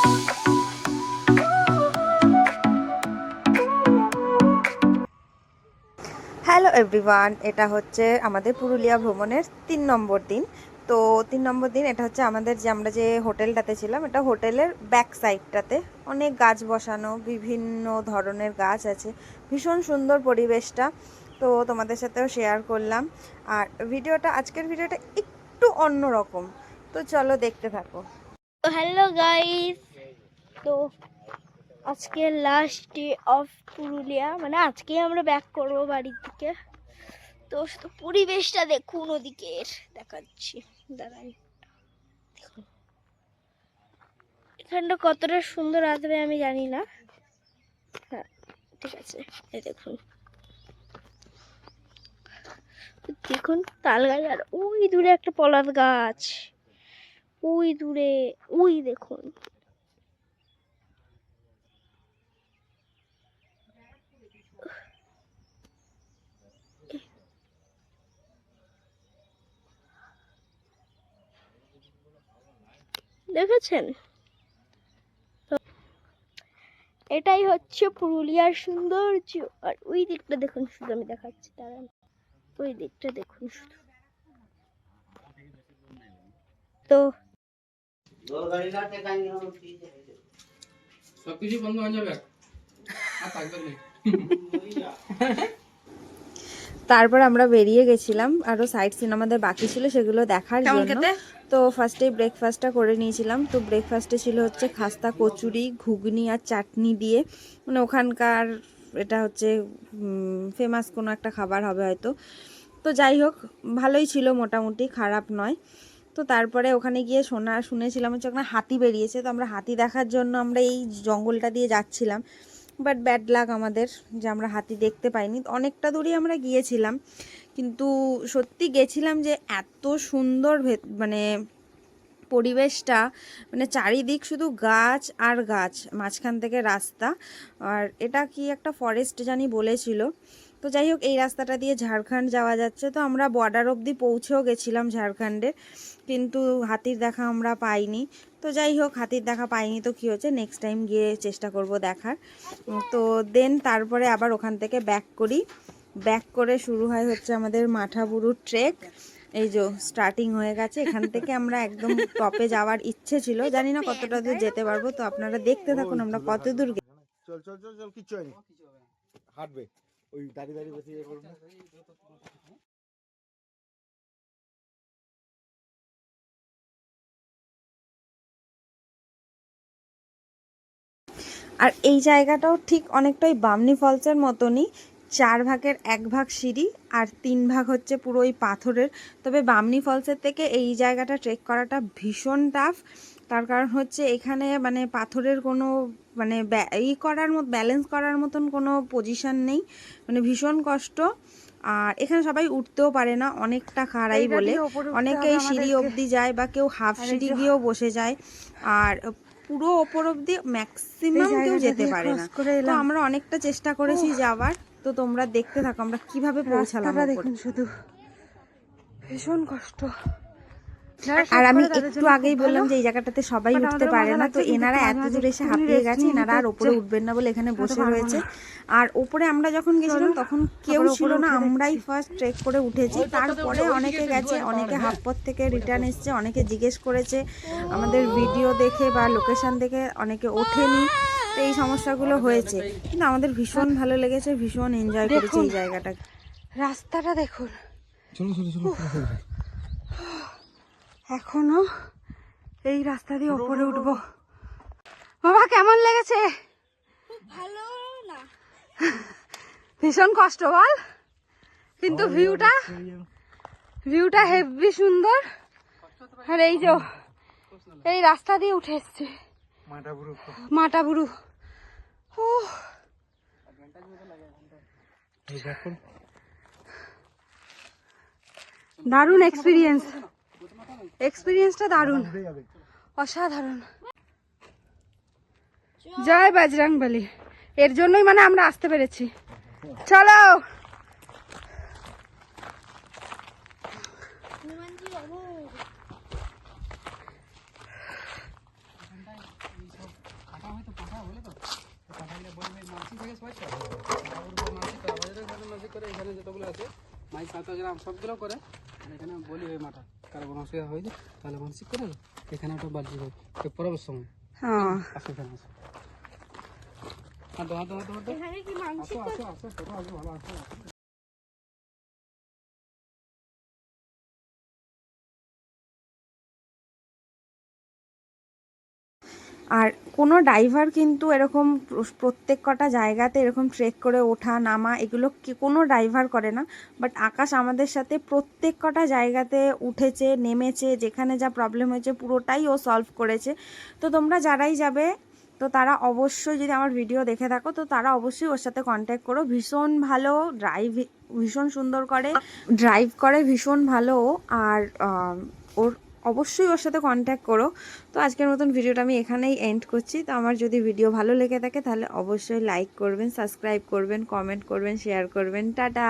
Hello everyone, এটা হচ্ছে আমাদের পুরুলিয়া ভ্রমণের 3 নম্বর দিন। তো 3 নম্বর দিন এটা হচ্ছে আমাদের আমরা যে হোটেলটাতে ছিলাম, এটা হোটেলের ব্যাক সাইডটাতে অনেক গাছ বসানো, বিভিন্ন ধরনের গাছ আছে, ভীষণ সুন্দর পরিবেশটা। তো তোমাদের সাথেও শেয়ার করলাম। আর আজকের ভিডিওটা একটু অন্যরকম, তো চলো দেখতে থাকো। হ্যালো গাইস, তো আজকে লাস্ট ডে অফ পুরুলিয়া, মানে আজকে আমরা ব্যাক করবো বাড়ির দিকে। তো শুধু পরিবেশটা দেখুন, ওদিকের দেখাচ্ছি, দাঁড়ান। দেখুন এখানটা কতটা সুন্দর আসবে আমি জানি না। হ্যাঁ ঠিক আছে, এই দেখুন দেখুন তাল গাছ, আর ওই দূরে একটা পলাশ গাছ, ওই দূরে, ওই দেখুন। দেখেছেন? এটাই হচ্ছে পুরুলিয়ার সৌন্দর্য। আর ওই দিকটা দেখুন, শুধু আমি দেখাচ্ছি, দাঁড়ান, ওই দিকটা দেখুন শুধু। তো সবকিছু বন্ধ হয়ে যাবে আর থাকবে না। তারপর আমরা বেরিয়ে গেছিলাম, আরও সাইট সিন আমাদের বাকি ছিল সেগুলো দেখার জন্য। তো ফার্স্টেই ব্রেকফাস্টটা করে নিয়েছিলাম। তো ব্রেকফাস্টে ছিল হচ্ছে খাস্তা, কচুরি, ঘুগনি আর চাটনি দিয়ে, মানে ওখানকার এটা হচ্ছে ফেমাস কোনো একটা খাবার হবে হয়তো। তো যাই হোক, ভালোই ছিল, মোটামুটি খারাপ নয়। তো তারপরে ওখানে গিয়ে শুনেছিলাম হচ্ছে ওখানে হাতি বেরিয়েছে। তো আমরা হাতি দেখার জন্য আমরা এই জঙ্গলটা দিয়ে যাচ্ছিলাম, বাট ব্যাড লাক আমাদের যে আমরা হাতি দেখতে পাইনি। অনেকটা দূরই আমরা গিয়েছিলাম, কিন্তু সত্যি গেছিলাম যে এত সুন্দর মানে পরিবেশটা, মানে চারিদিক শুধু গাছ আর গাছ, মাঝখান থেকে রাস্তা। আর এটা কি একটা ফরেস্ট জানি বলেছিল। তো যাই হোক, এই রাস্তাটা দিয়ে ঝাড়খণ্ড যাওয়া যাচ্ছে। তো আমরা বর্ডার অবধি পৌঁছেও গেছিলাম ঝাড়খণ্ডের, কিন্তু হাতির দেখা আমরা পাইনি। তো যাই হোক, হাতির দেখা পাইনি তো কী হচ্ছে, নেক্সট টাইম গিয়ে চেষ্টা করব দেখার। তো দেন তারপরে আবার ওখান থেকে ব্যাক করে শুরু হয় হচ্ছে আমাদের মাঠাবুরু ট্রেক। এই যে স্টার্টিং হয়ে গেছে, এখান থেকে আমরা একদম টপে যাওয়ার ইচ্ছে ছিল, জানি না কতটা দূর যেতে পারবো। তো আপনারা দেখতে থাকুন আমরা কত দূর। চল চল চল চল, কিচ্ছু হয়নি, হাঁটবে ওই দাঁড়িয়ে দাঁড়িয়ে বসে করুন। আর এই জায়গাটাও ঠিক অনেকটাই বামনি ফলসের মতনই, 4 ভাগের 1 ভাগ সিঁড়ি আর 3 ভাগ হচ্ছে পুরো ওই পাথরের। তবে বামনি ফলসের থেকে এই জায়গাটা ট্রেক করাটা ভীষণ টাফ। তার কারণ হচ্ছে এখানে মানে পাথরের কোনো মানে ব্যালেন্স করার মতন কোনো পজিশন নেই, মানে ভীষণ কষ্ট। আর এখানে সবাই উঠতেও পারে না, অনেকটা খাড়াই বলে অনেকেই সিঁড়ি অবধি যায়, বা কেউ হাফ সিঁড়ি গিয়েও বসে যায়। আর পুরো ওপর অবধি ম্যাক্সিমাম কেউ যেতে পারে না। তো আমরা অনেকটা চেষ্টা করেছি যাওয়ার। তো তোমরা দেখতে থাকো আমরা কিভাবে পৌঁছালাম। দেখুন শুধু ভীষণ কষ্ট। আর আমি একটু আগেই বললাম যে এই জায়গাটাতে সবাই উঠতে পারে না, তো এনারা এত দূর এসে হাঁপিয়ে গেছে, এনারা আর ওপরে উঠবেন না বলে এখানে বসে রয়েছে। আর ওপরে আমরা যখন গেছিলাম তখন কেউ ছিল না, আমরাই ফার্স্ট ট্রেক করে উঠেছি। তারপরে অনেকে গেছে, অনেকে হাফ পথ থেকে রিটার্ন এসছে, অনেকে জিজ্ঞেস করেছে আমাদের ভিডিও দেখে বা লোকেশন দেখে, অনেকে ওঠেনি। তো এই সমস্যাগুলো হয়েছে, কিন্তু আমাদের ভীষণ ভালো লেগেছে, ভীষণ এনজয় করেছি এই জায়গাটা। রাস্তাটা দেখুন, এখনো এই রাস্তা দিয়ে উপরে উঠবো। বাবা কেমন লেগেছে? ভালো না, ভীষণ কষ্ট বল, কিন্তু ভিউটা হেভি সুন্দর। আর এই যে এই রাস্তা দিয়ে উঠে এসছে মাঠাবুরু। দারুণ এক্সপিরিয়েন্সটা দারুণ, অসাধারণ। জয় বজরংবলী, এর জন্যই মানে আমরা আসতে পেরেছি। চলো যতগুলো আছে মাই 7 গ্রাম সবগুলো করে আর এখানে বলি হয় মাথা কারো কোনো অসুবিধা হয়নি তাহলে মানসিক করে এখানে একটা বালতি হয় পরবের সময় হ্যাঁ আসো এখানে আসো হাঁটো হাঁটো হাঁটো হাঁটো এখানে কি মানসিক আসো আসো আসো আসো ভালো আসো আর কোনো ড্রাইভার কিন্তু এরকম প্রত্যেক কটা জায়গাতে এরকম ট্রেক করে ওঠা নামা এগুলো কি কোনো ড্রাইভার করে না, বাট আকাশ আমাদের সাথে প্রত্যেক কটা জায়গাতে উঠেছে নেমেছে, যেখানে যা প্রবলেম হয়েছে পুরোটাই ও সলভ করেছে। তো তোমরা যারাই যাবে তো তারা অবশ্যই, যদি আমার ভিডিও দেখে থাকো তো তারা অবশ্যই ওর সাথে কন্ট্যাক্ট করো। ভীষণ ভালো ভীষণ সুন্দর করে ড্রাইভ করে, ভীষণ ভালো। আর ওর অবশ্যই ওর সাথে কন্ট্যাক্ট করো। তো আজকের মতন ভিডিওটা আমি এখানেই এন্ড করছি। তো আমার যদি ভিডিও ভালো লেগে থাকে তাহলে অবশ্যই লাইক করবেন, সাবস্ক্রাইব করবেন, কমেন্ট করবেন, শেয়ার করবেন। টাটা।